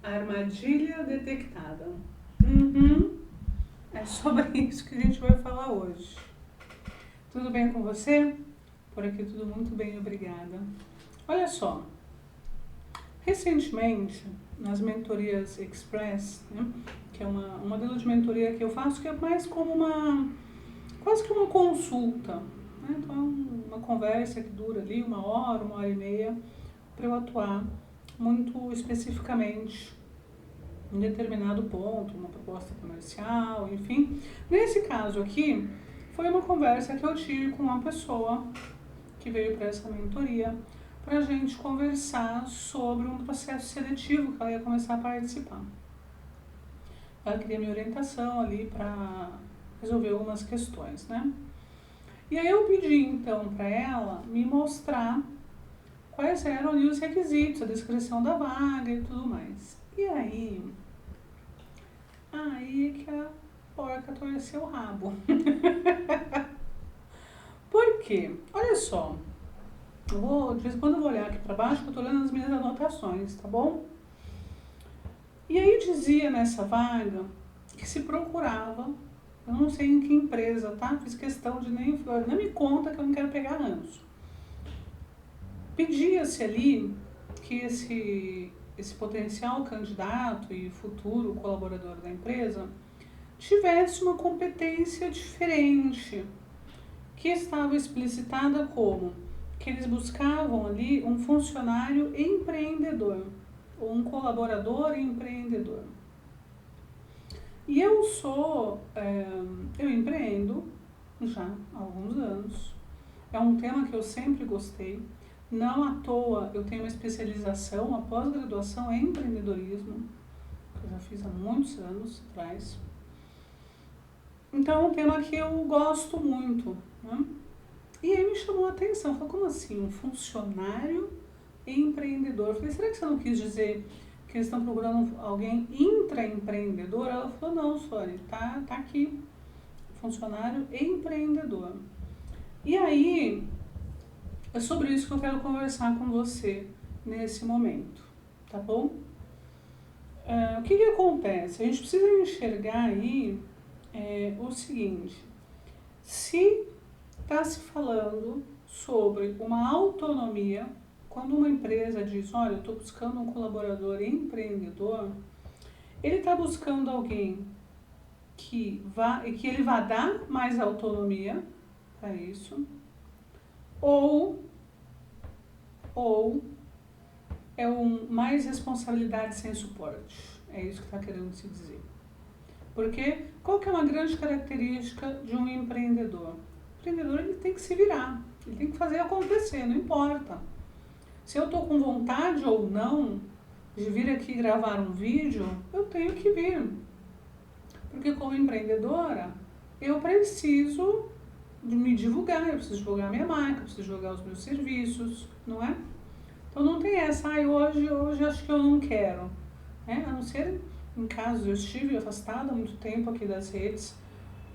Armadilha detectada. É sobre isso que a gente vai falar hoje. Tudo bem com você? Por aqui tudo muito bem, obrigada. Olha só, recentemente, nas mentorias Express, né, que é um modelo de mentoria que eu faço, que é mais como quase que uma consulta, né? Então, uma conversa que dura ali 1 hora e meia, para eu atuar muito especificamente em determinado ponto, uma proposta comercial, enfim. Nesse caso aqui, foi uma conversa que eu tive com uma pessoa que veio para essa mentoria, para a gente conversar sobre um processo seletivo que ela ia começar a participar. Ela queria minha orientação ali para resolver algumas questões, né? E aí eu pedi então para ela me mostrar quais eram ali os requisitos, a descrição da vaga e tudo mais. E aí que a porca torceu o rabo. Por quê? Olha só, de vez em quando eu vou olhar aqui para baixo, que eu tô olhando as minhas anotações, tá bom? E aí dizia nessa vaga que se procurava, eu não sei em que empresa, tá? Fiz questão de nem me conta que eu não quero pegar ranço. Pedia-se ali que esse potencial candidato e futuro colaborador da empresa tivesse uma competência diferente, que estava explicitada como que eles buscavam ali um funcionário empreendedor, ou um colaborador empreendedor. E eu eu empreendo já há alguns anos, é um tema que eu sempre gostei, não à toa eu tenho uma especialização, uma pós-graduação em empreendedorismo, que eu já fiz há muitos anos atrás. Então é um tema que eu gosto muito, né? E aí me chamou a atenção, falei, como assim, um funcionário empreendedor? Eu falei, será que você não quis dizer que eles estão procurando alguém intraempreendedor? Ela falou, não, Sônia, tá aqui, funcionário empreendedor. E aí, é sobre isso que eu quero conversar com você nesse momento, tá bom? O que acontece? A gente precisa enxergar aí o seguinte, se está se falando sobre uma autonomia, quando uma empresa diz, olha, eu estou buscando um colaborador empreendedor, ele está buscando alguém que ele vá dar mais autonomia para isso, ou é mais responsabilidade sem suporte. É isso que está querendo se dizer. Porque qual que é uma grande característica de um empreendedor? O empreendedor ele tem que se virar, ele tem que fazer acontecer, não importa. Se eu estou com vontade ou não de vir aqui gravar um vídeo, eu tenho que vir. Porque como empreendedora, eu preciso de me divulgar, eu preciso divulgar minha marca, eu preciso divulgar os meus serviços, não é? Então não tem essa, hoje acho que eu não quero. Né? A não ser em casos, eu estive afastada há muito tempo aqui das redes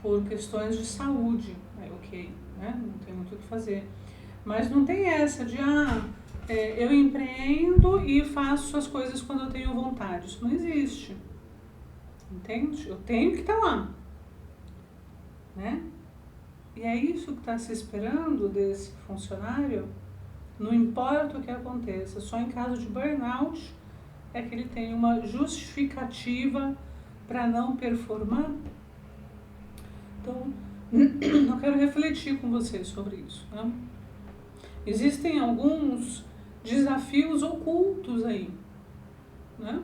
por questões de saúde, ok, né? Não tem muito o que fazer. Mas não tem essa de, eu empreendo e faço as coisas quando eu tenho vontade. Isso não existe. Entende? Eu tenho que estar lá. Né? E é isso que está se esperando desse funcionário, não importa o que aconteça, só em caso de burnout é que ele tem uma justificativa para não performar. Então, eu quero refletir com vocês sobre isso. Né? Existem alguns desafios ocultos aí, né?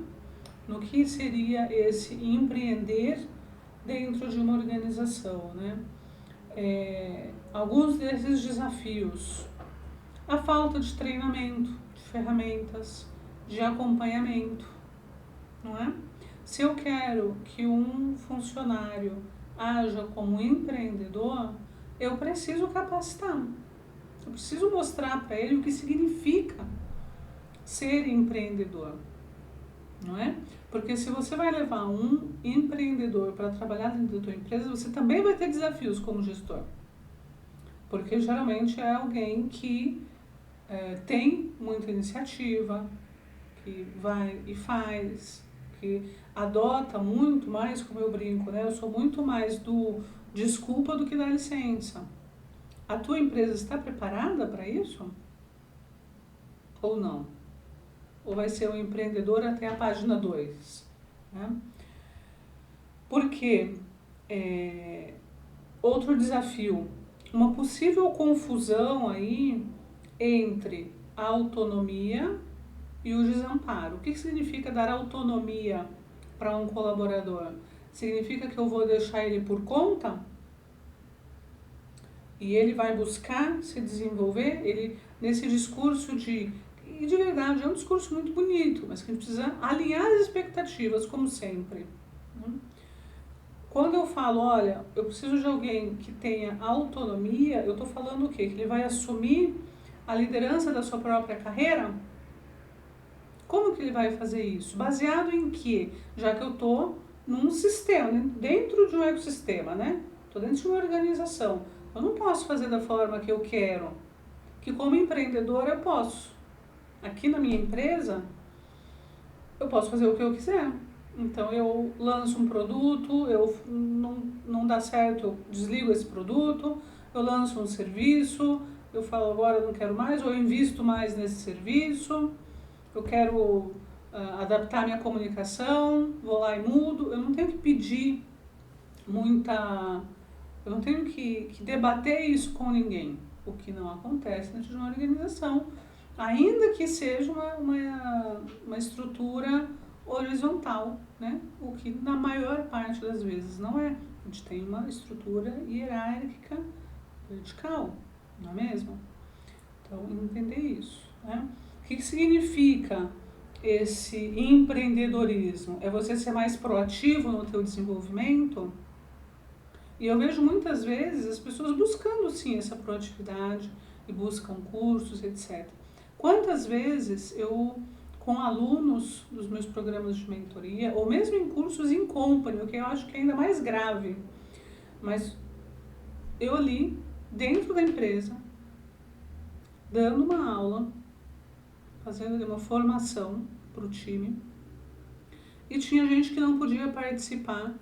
No que seria esse empreender dentro de uma organização, né? Alguns desses desafios, a falta de treinamento, de ferramentas, de acompanhamento, não é? Se eu quero que um funcionário haja como empreendedor, eu preciso capacitar. Eu preciso mostrar para ele o que significa ser empreendedor, não é? Porque se você vai levar um empreendedor para trabalhar dentro da tua empresa, você também vai ter desafios como gestor. Porque geralmente é alguém que tem muita iniciativa, que vai e faz, porque adota muito mais, como eu brinco, né? Eu sou muito mais do desculpa do que da licença. A tua empresa está preparada para isso? Ou não? Ou vai ser um empreendedor até a página 2? Né? Porque, outro desafio, uma possível confusão aí entre a autonomia e o desamparo. O que significa dar autonomia para um colaborador? Significa que eu vou deixar ele por conta? E ele vai buscar se desenvolver? Ele, nesse discurso e de verdade, é um discurso muito bonito, mas que a gente precisa alinhar as expectativas, como sempre. Quando eu falo, olha, eu preciso de alguém que tenha autonomia, eu estou falando o quê? Que ele vai assumir a liderança da sua própria carreira? Como que ele vai fazer isso? Baseado em quê? Já que eu estou num sistema, dentro de um ecossistema, né? Estou dentro de uma organização. Eu não posso fazer da forma que eu quero, que como empreendedor eu posso. Aqui na minha empresa, eu posso fazer o que eu quiser. Então eu lanço um produto, não dá certo, eu desligo esse produto, eu lanço um serviço, eu falo agora eu não quero mais, ou eu invisto mais nesse serviço, eu quero adaptar minha comunicação, vou lá e mudo. Eu não tenho que pedir eu não tenho que debater isso com ninguém, o que não acontece dentro de uma organização, ainda que seja uma estrutura horizontal, né? O que na maior parte das vezes não é. A gente tem uma estrutura hierárquica vertical, não é mesmo? Então, entender isso, né? O que significa esse empreendedorismo? É você ser mais proativo no teu desenvolvimento? E eu vejo muitas vezes as pessoas buscando sim essa proatividade e buscam cursos, etc. Quantas vezes eu, com alunos dos meus programas de mentoria, ou mesmo em cursos em company, o que eu acho que é ainda mais grave, mas eu ali, dentro da empresa, dando uma aula, fazendo uma formação para o time, e tinha gente que não podia participar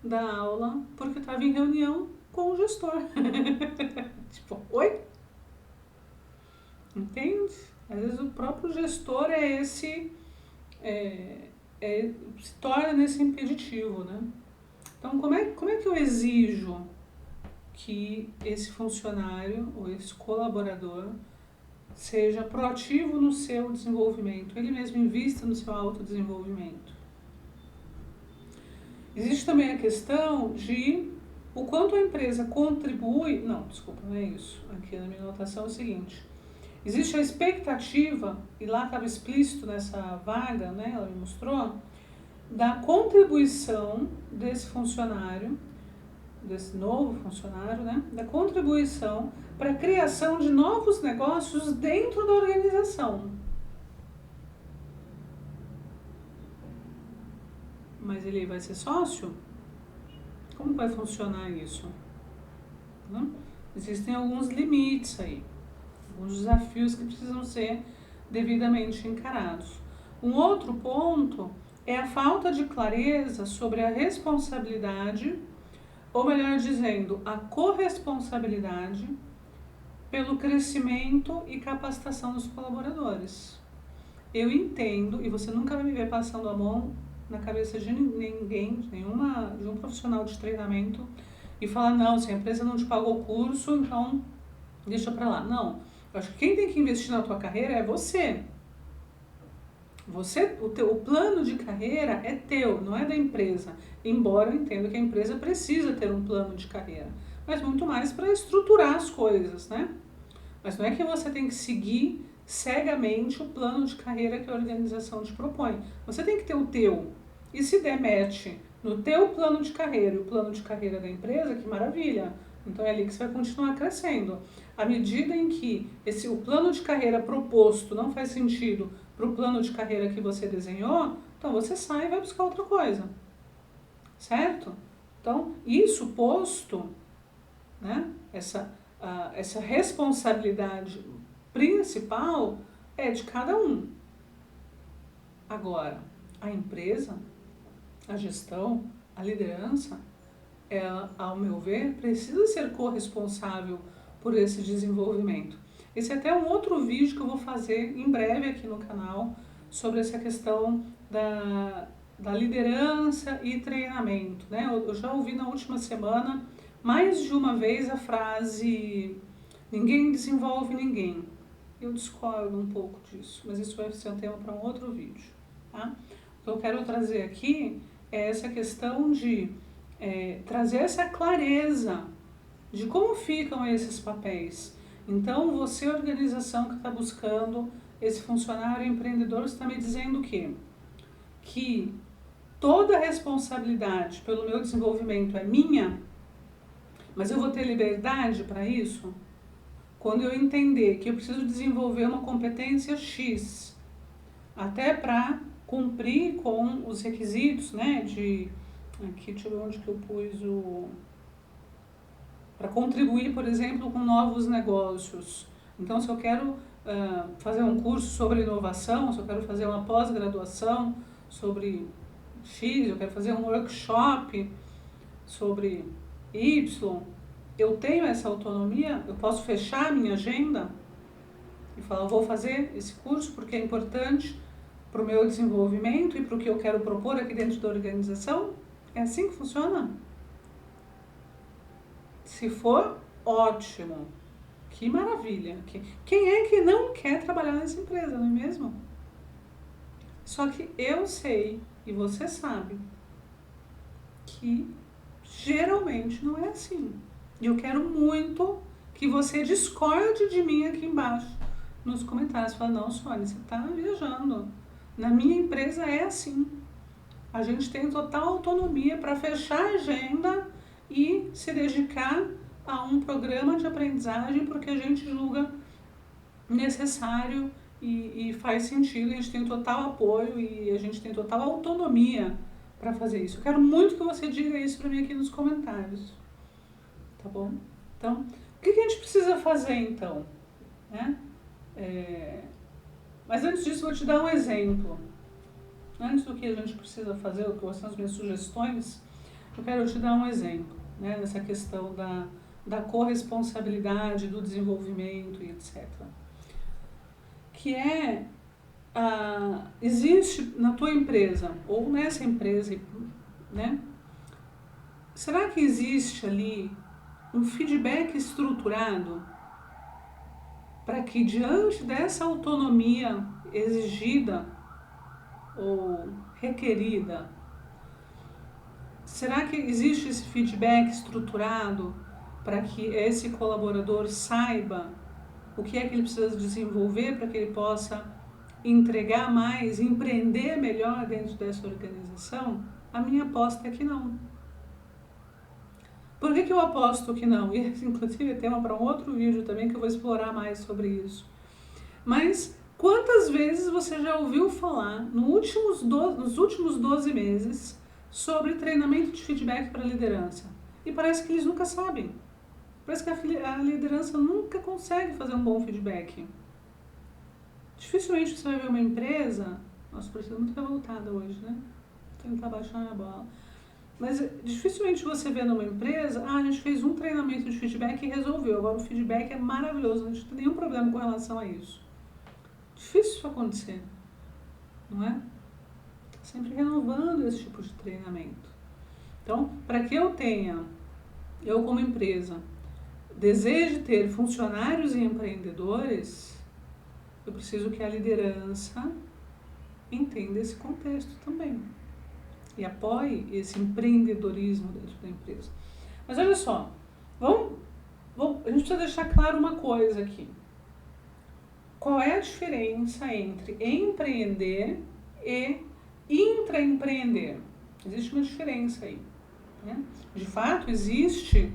da aula porque estava em reunião com o gestor. Tipo, oi? Entende? Às vezes o próprio gestor se torna nesse impeditivo, né? Então, como é que eu exijo que esse funcionário ou esse colaborador seja proativo no seu desenvolvimento, ele mesmo invista no seu autodesenvolvimento? Existe também a questão de o quanto a empresa contribui... Não, desculpa, não é isso. Aqui na minha anotação é o seguinte. Existe a expectativa, e lá estava explícito nessa vaga, né, ela me mostrou, da contribuição desse funcionário, desse novo funcionário, né, da contribuição para a criação de novos negócios dentro da organização. Mas ele vai ser sócio? Como vai funcionar isso? Né? Existem alguns limites aí, alguns desafios que precisam ser devidamente encarados. Um outro ponto é a falta de clareza sobre a responsabilidade, ou melhor dizendo, a corresponsabilidade pelo crescimento e capacitação dos colaboradores. Eu entendo, e você nunca vai me ver passando a mão na cabeça de ninguém, de um profissional de treinamento, e falar, não, se a empresa não te pagou o curso, então deixa pra lá. Não, eu acho que quem tem que investir na tua carreira é você. O plano de carreira é teu, não é da empresa. Embora eu entenda que a empresa precisa ter um plano de carreira, mas muito mais para estruturar as coisas, né? Mas não é que você tem que seguir cegamente o plano de carreira que a organização te propõe. Você tem que ter o teu. E se der match no teu plano de carreira e o plano de carreira da empresa, que maravilha. Então é ali que você vai continuar crescendo. À medida em que o plano de carreira proposto não faz sentido para o plano de carreira que você desenhou, então você sai e vai buscar outra coisa. Certo? Então, isso posto, né, essa responsabilidade principal é de cada um. Agora, a empresa a gestão, a liderança, ela, ao meu ver, precisa ser corresponsável por esse desenvolvimento. Esse é até um outro vídeo que eu vou fazer em breve aqui no canal sobre essa questão da liderança e treinamento, né? Eu já ouvi na última semana mais de uma vez a frase ninguém desenvolve ninguém. Eu discordo um pouco disso, mas isso vai ser um tema para um outro vídeo, tá? O que eu quero trazer aqui é essa questão de trazer essa clareza de como ficam esses papéis. Então, você, organização que está buscando esse funcionário empreendedor, está me dizendo o quê? Que toda a responsabilidade pelo meu desenvolvimento é minha, mas eu vou ter liberdade para isso? Quando eu entender que eu preciso desenvolver uma competência X, até para cumprir com os requisitos, né, aqui, deixa eu ver onde que eu pus para contribuir, por exemplo, com novos negócios. Então, se eu quero fazer um curso sobre inovação, se eu quero fazer uma pós-graduação sobre X, eu quero fazer um workshop sobre Y, eu tenho essa autonomia, eu posso fechar a minha agenda e falar, eu vou fazer esse curso porque é importante para o meu desenvolvimento e para o que eu quero propor aqui dentro da organização? É assim que funciona? Se for, ótimo. Que maravilha. Quem é que não quer trabalhar nessa empresa, não é mesmo? Só que eu sei, e você sabe, que geralmente não é assim. E eu quero muito que você discorde de mim aqui embaixo, nos comentários. Fala, não, Sônia, você está viajando. Na minha empresa é assim. A gente tem total autonomia para fechar a agenda e se dedicar a um programa de aprendizagem porque a gente julga necessário e faz sentido, a gente tem total apoio e a gente tem total autonomia para fazer isso. Eu quero muito que você diga isso para mim aqui nos comentários, tá bom? Então, o que a gente precisa fazer então? Né? Mas antes disso, eu vou te dar um exemplo. Antes do que a gente precisa fazer, quais são as minhas sugestões, eu quero te dar um exemplo, né, nessa questão da corresponsabilidade, do desenvolvimento e etc. Que existe na tua empresa, ou nessa empresa, né? Será que existe ali um feedback estruturado para que diante dessa autonomia exigida ou requerida, será que existe esse feedback estruturado para que esse colaborador saiba o que é que ele precisa desenvolver para que ele possa entregar mais, empreender melhor dentro dessa organização? A minha aposta é que não. Por que eu aposto que não? E, inclusive, é tema para um outro vídeo também que eu vou explorar mais sobre isso. Mas quantas vezes você já ouviu falar nos últimos 12 meses sobre treinamento de feedback para liderança? E parece que eles nunca sabem. Parece que a liderança nunca consegue fazer um bom feedback. Dificilmente você vai ver uma empresa... Nossa, estou muito revoltada hoje, né? Vou tentar baixar minha bola. Mas dificilmente você vê numa empresa, a gente fez um treinamento de feedback e resolveu. Agora o feedback é maravilhoso, a gente não tem nenhum problema com relação a isso. Difícil isso acontecer, não é? Sempre renovando esse tipo de treinamento. Então, para que eu como empresa, deseje ter funcionários e empreendedores, eu preciso que a liderança entenda esse contexto também e apoie esse empreendedorismo dentro da empresa. Mas olha só, a gente precisa deixar claro uma coisa aqui. Qual é a diferença entre empreender e intraempreender? Existe uma diferença aí, né? De fato, existe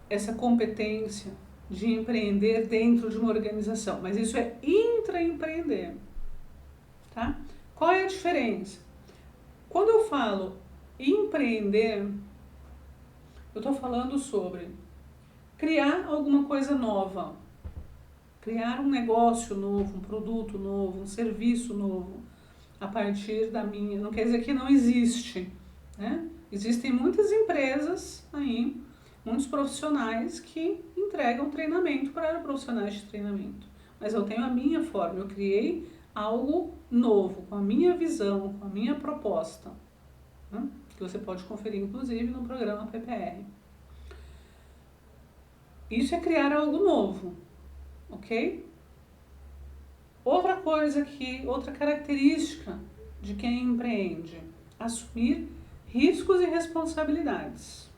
essa competência de empreender dentro de uma organização, mas isso é intraempreender, tá? Qual é a diferença? Quando eu falo empreender, eu estou falando sobre criar alguma coisa nova, criar um negócio novo, um produto novo, um serviço novo. a partir da minha... Não quer dizer que não existe, né? Existem muitas empresas aí, muitos profissionais que entregam treinamento para profissionais de treinamento. Mas eu tenho a minha forma, eu criei algo novo, com a minha visão, com a minha proposta, né? Que você pode conferir, inclusive, no programa PPR. Isso é criar algo novo, ok? Outra característica de quem empreende, assumir riscos e responsabilidades.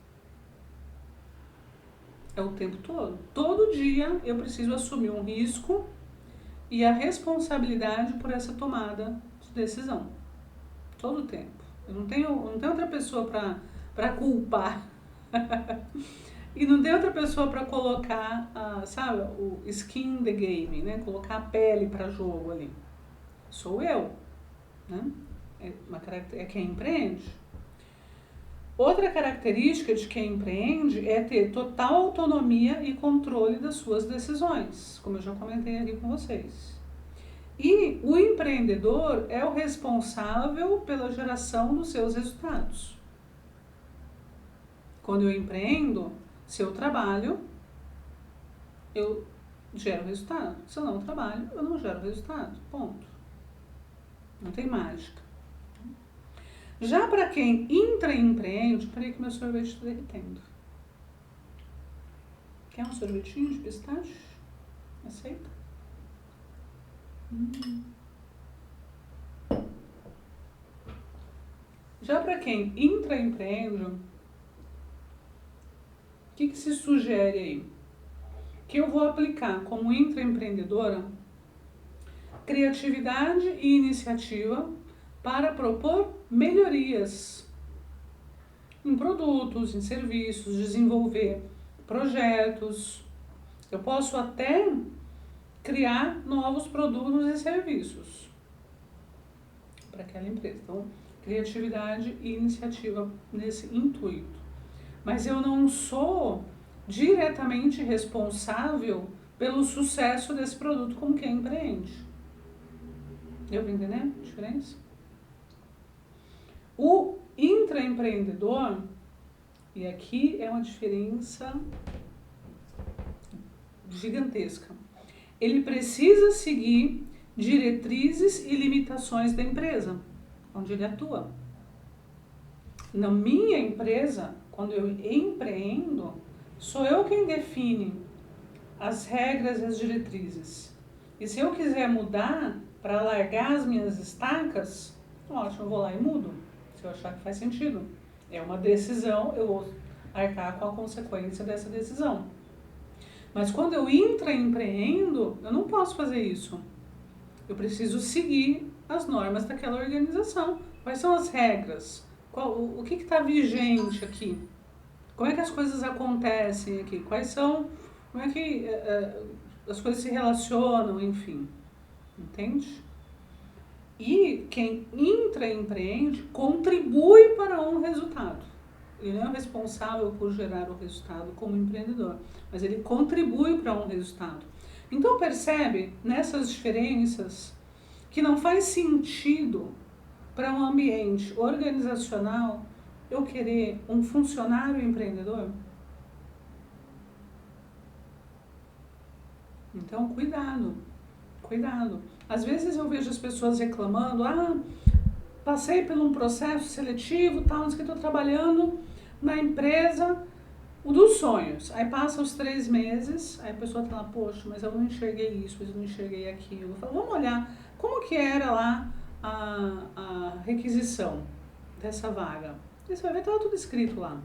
É o tempo todo. Todo dia eu preciso assumir um risco e a responsabilidade por essa tomada de decisão. Todo o tempo. Eu não tenho outra pessoa para culpar. E não tem outra pessoa para colocar, sabe, o skin in the game, né? Colocar a pele para jogo ali. Sou eu, né? É quem empreende. Outra característica de quem empreende é ter total autonomia e controle das suas decisões, como eu já comentei aqui com vocês. E o empreendedor é o responsável pela geração dos seus resultados. Quando eu empreendo, se eu trabalho, eu gero resultado. Se eu não trabalho, eu não gero resultado. Ponto. Não tem mágica. Já para quem intraempreende, peraí que meu sorvete está derretendo. Quer um sorvetinho de pistache? Aceita? Já para quem intraempreende, o que se sugere aí? Que eu vou aplicar como intraempreendedora criatividade e iniciativa para propor melhorias em produtos, em serviços, desenvolver projetos. Eu posso até criar novos produtos e serviços para aquela empresa. Então, criatividade e iniciativa nesse intuito. Mas eu não sou diretamente responsável pelo sucesso desse produto como quem empreende. Deu para entender a diferença? O intraempreendedor, e aqui é uma diferença gigantesca, ele precisa seguir diretrizes e limitações da empresa, onde ele atua. Na minha empresa, quando eu empreendo, sou eu quem define as regras e as diretrizes. E se eu quiser mudar para largar as minhas estacas, ótimo, eu vou lá e mudo, se eu achar que faz sentido. É uma decisão, eu vou arcar com a consequência dessa decisão. Mas quando eu intraempreendo, eu não posso fazer isso. Eu preciso seguir as normas daquela organização. Quais são as regras? O que está vigente aqui? Como é que as coisas acontecem aqui? Como é que as coisas se relacionam, enfim. Entende? E quem intraempreende contribui para um resultado. Ele não é responsável por gerar o resultado como empreendedor, mas ele contribui para um resultado. Então percebe nessas diferenças que não faz sentido para um ambiente organizacional eu querer um funcionário empreendedor? Então, cuidado. Às vezes eu vejo as pessoas reclamando, passei por um processo seletivo, tal, que estou trabalhando na empresa dos sonhos. Aí passa os 3 meses, aí a pessoa tá lá, poxa, mas eu não enxerguei isso, mas eu não enxerguei aquilo. Eu falo, vamos olhar como que era lá a requisição dessa vaga. E você vai ver, estava tudo escrito lá.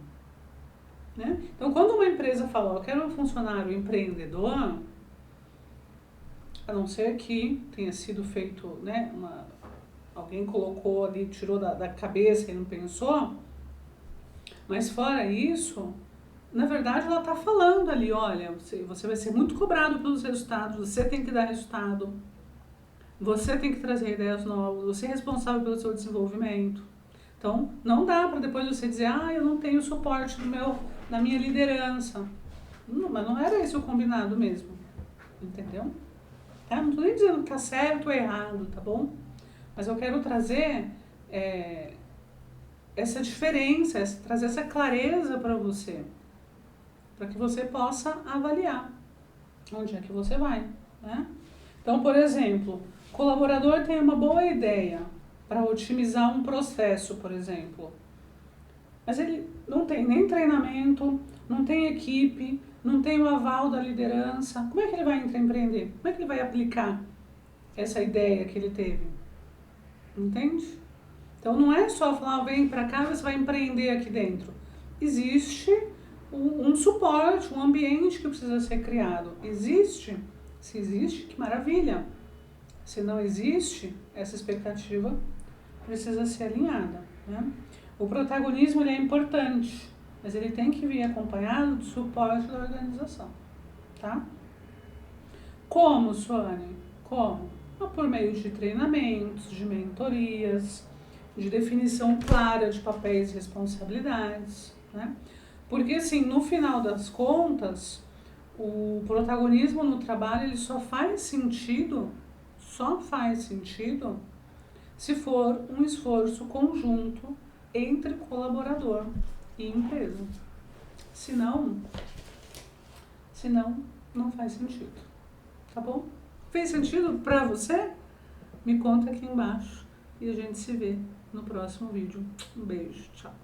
Né? Então, quando uma empresa fala, eu quero um funcionário empreendedor, a não ser que tenha sido feito, né, alguém colocou ali, tirou da cabeça e não pensou, mas fora isso, na verdade ela está falando ali, olha, você vai ser muito cobrado pelos resultados, você tem que dar resultado, você tem que trazer ideias novas, você é responsável pelo seu desenvolvimento. Então, não dá para depois você dizer, eu não tenho suporte da minha liderança. Não, mas não era esse o combinado mesmo, entendeu? Tá? Não estou nem dizendo que está certo ou errado, tá bom? Mas eu quero trazer essa diferença, trazer essa clareza para você, para que você possa avaliar onde é que você vai, né? Então, por exemplo, o colaborador tem uma boa ideia para otimizar um processo, por exemplo, mas ele não tem nem treinamento, não tem equipe, não tem o aval da liderança. Como é que ele vai empreender? Como é que ele vai aplicar essa ideia que ele teve? Entende? Então não é só falar, vem para cá, você vai empreender aqui dentro. Existe um suporte, um ambiente que precisa ser criado. Existe? Se existe, que maravilha. Se não existe, essa expectativa precisa ser alinhada, né? O protagonismo ele é importante, mas ele tem que vir acompanhado do suporte da organização, tá? Como, Suane? Como? Por meio de treinamentos, de mentorias, de definição clara de papéis e responsabilidades, né? Porque, assim, no final das contas, o protagonismo no trabalho ele só faz sentido se for um esforço conjunto entre colaborador e empresa. Senão, não faz sentido. Tá bom? Fez sentido pra você? Me conta aqui embaixo e a gente se vê no próximo vídeo. Um beijo, tchau.